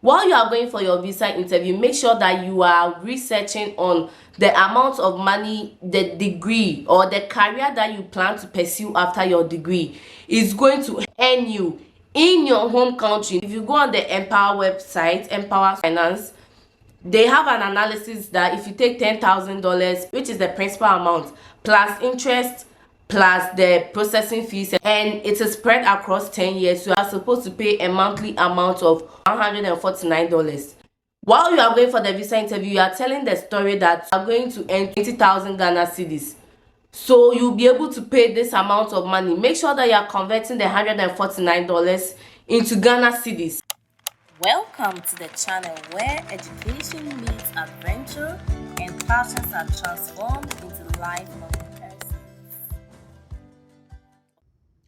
While you are going for your visa interview, make sure that you are researching on the amount of money the degree or the career that you plan to pursue after your degree is going to earn you in your home country. If you go on the Empower website, Empower Finance, they have an analysis that if you take $10,000, which is the principal amount, plus interest, plus the processing fees, and it is spread across 10 years, you are supposed to pay a monthly amount of $149. While you are going for the visa interview, you are telling the story that you are going to earn 20,000 Ghana cedis. So you'll be able to pay this amount of money. Make sure that you are converting the $149 into Ghana cedis. Welcome to the channel where education meets adventure and passions are transformed into lifelong lessons.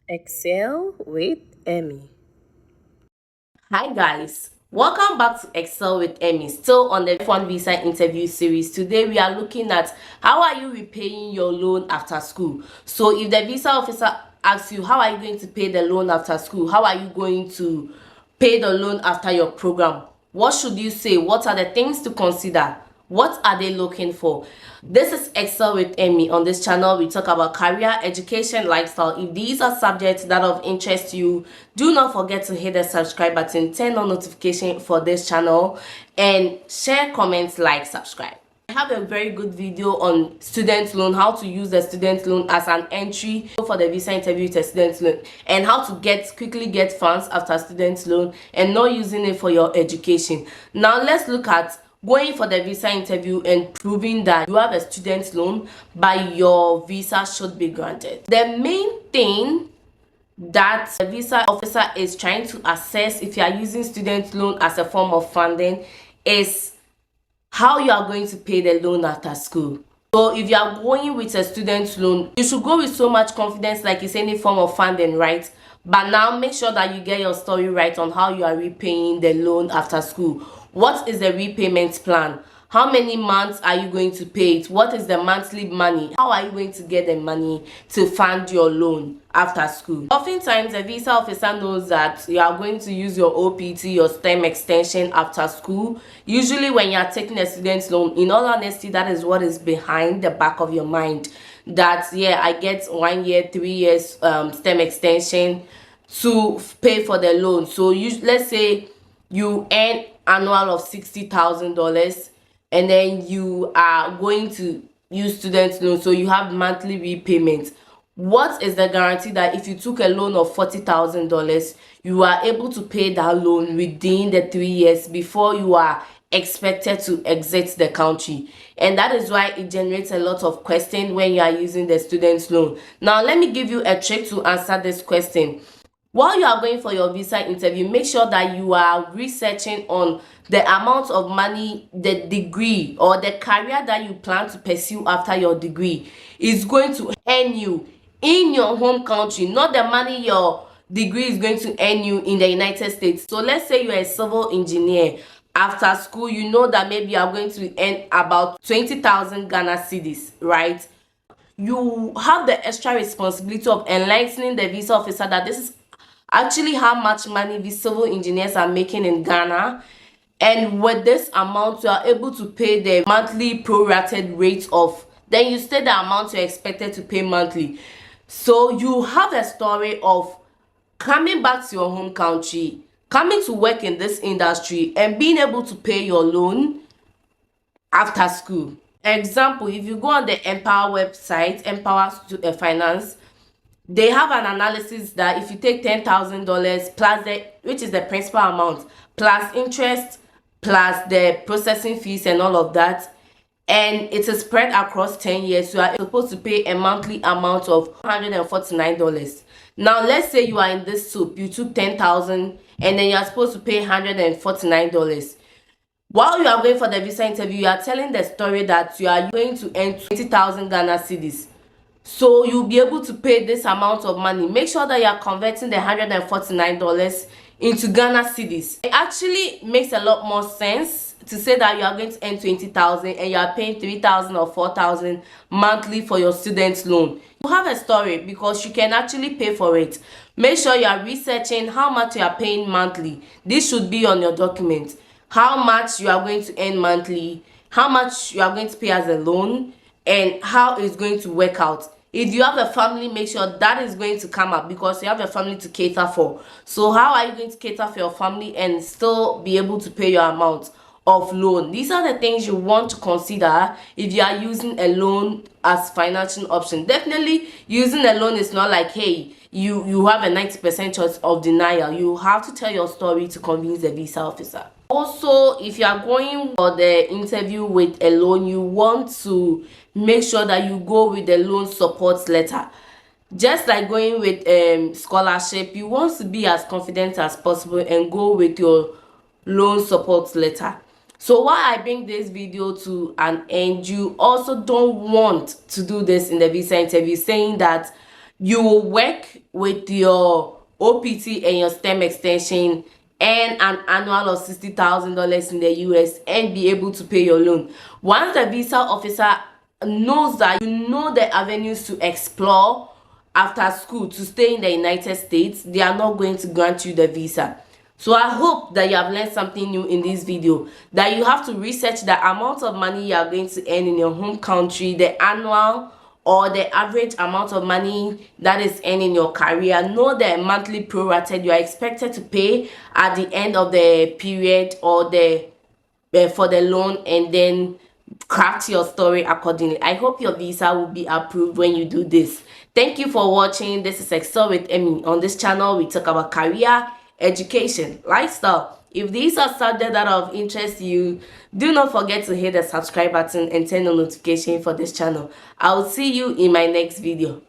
Excel with Emmy. Hi guys, welcome back to Excel with Emmy, still on the F1 visa interview series. Today we are looking at how are you repaying your loan after school. So if the visa officer asks you how are you going to pay the loan after school, how are you going to pay the loan after your program, what should you say? What are the things to consider? What are they looking for? This is Excel with Emmy. On this channel we talk about career, education, lifestyle. If these are subjects that of interest to you, do not forget to hit the subscribe button, turn on notification for this channel, and share, comment, like, subscribe. I have a very good video on student loan, how to use the student loan as an entry for the visa interview with a student loan, and how to quickly get funds after student loan and not using it for your education. Now let's look at going for the visa interview and proving that you have a student loan but your visa should be granted. The main thing that the visa officer is trying to assess if you are using student loan as a form of funding is how you are going to pay the loan after school. So if you are going with a student loan, you should go with so much confidence like it's any form of funding, right? But now make sure that you get your story right on how you are repaying the loan after school. What is the repayment plan? How many months are you going to pay it? What is the monthly money? How are you going to get the money to fund your loan after school? Oftentimes, the visa officer knows that you are going to use your OPT, your STEM extension after school. Usually when you are taking a student loan, in all honesty, that is what is behind the back of your mind. That, yeah, I get 1 year, 3 years STEM extension to pay for the loan. So let's say you earn annual of $60,000 and then you are going to use student loan, so you have monthly repayment. What is the guarantee that if you took a loan of $40,000 you are able to pay that loan within the 3 years before you are expected to exit the country? And that is why it generates a lot of questions when you are using the student loan. Now let me give you a trick to answer this question. While you are going for your visa interview, make sure that you are researching on the amount of money the degree or the career that you plan to pursue after your degree is going to earn you in your home country, not the money your degree is going to earn you in the United States. So let's say you're a civil engineer. After school, you know that maybe you are going to earn about 20,000 Ghana cedis, right? You have the extra responsibility of enlightening the visa officer that this is actually how much money these civil engineers are making in Ghana, and with this amount you are able to pay the monthly prorated rate of, then you state the amount you're expected to pay monthly. So you have a story of coming back to your home country, coming to work in this industry and being able to pay your loan after school. Example, if you go on the Empower website, Empower Finance, they have an analysis that if you take $10,000 plus which is the principal amount, plus interest, plus the processing fees and all of that, and it is spread across 10 years, you are supposed to pay a monthly amount of $149. Now let's say you are in this soup, you took 10,000 and then you are supposed to pay $149. While you are going for the visa interview, you are telling the story that you are going to earn 20,000 Ghana cedis. So you'll be able to pay this amount of money. Make sure that you are converting the $149 into Ghana cedis. It actually makes a lot more sense to say that you are going to earn 20,000 and you are paying 3,000 or 4,000 monthly for your student loan. You have a story because you can actually pay for it. Make sure you are researching how much you are paying monthly. This should be on your document. How much you are going to earn monthly, how much you are going to pay as a loan, and how it's going to work out. If you have a family, make sure that is going to come up because you have a family to cater for. So how are you going to cater for your family and still be able to pay your amount of loan? These are the things you want to consider if you are using a loan as financial option. Definitely using a loan is not like, hey, you have a 90% chance of denial. You have to tell your story to convince the visa officer. Also, if you are going for the interview with a loan, you want to make sure that you go with the loan support letter. Just like going with scholarship, you want to be as confident as possible and go with your loan support letter. So while I bring this video to an end, you also don't want to do this in the visa interview, saying that you will work with your OPT and your STEM extension and an annual of $60,000 in the US and be able to pay your loan. Once the visa officer knows that you know the avenues to explore after school to stay in the United States, they are not going to grant you the visa. So I hope that you have learned something new in this video, that you have to research the amount of money you are going to earn in your home country, the annual or the average amount of money that is earned in your career. Know the monthly prorated you are expected to pay at the end of the period or the for the loan, and then craft your story accordingly. I hope your visa will be approved when you do this. Thank you for watching. This is Excel with Emmy. On this channel we talk about career, education, lifestyle. If these are subjects that are of interest to you, do not forget to hit the subscribe button and turn on notification for this channel. I will see you in my next video.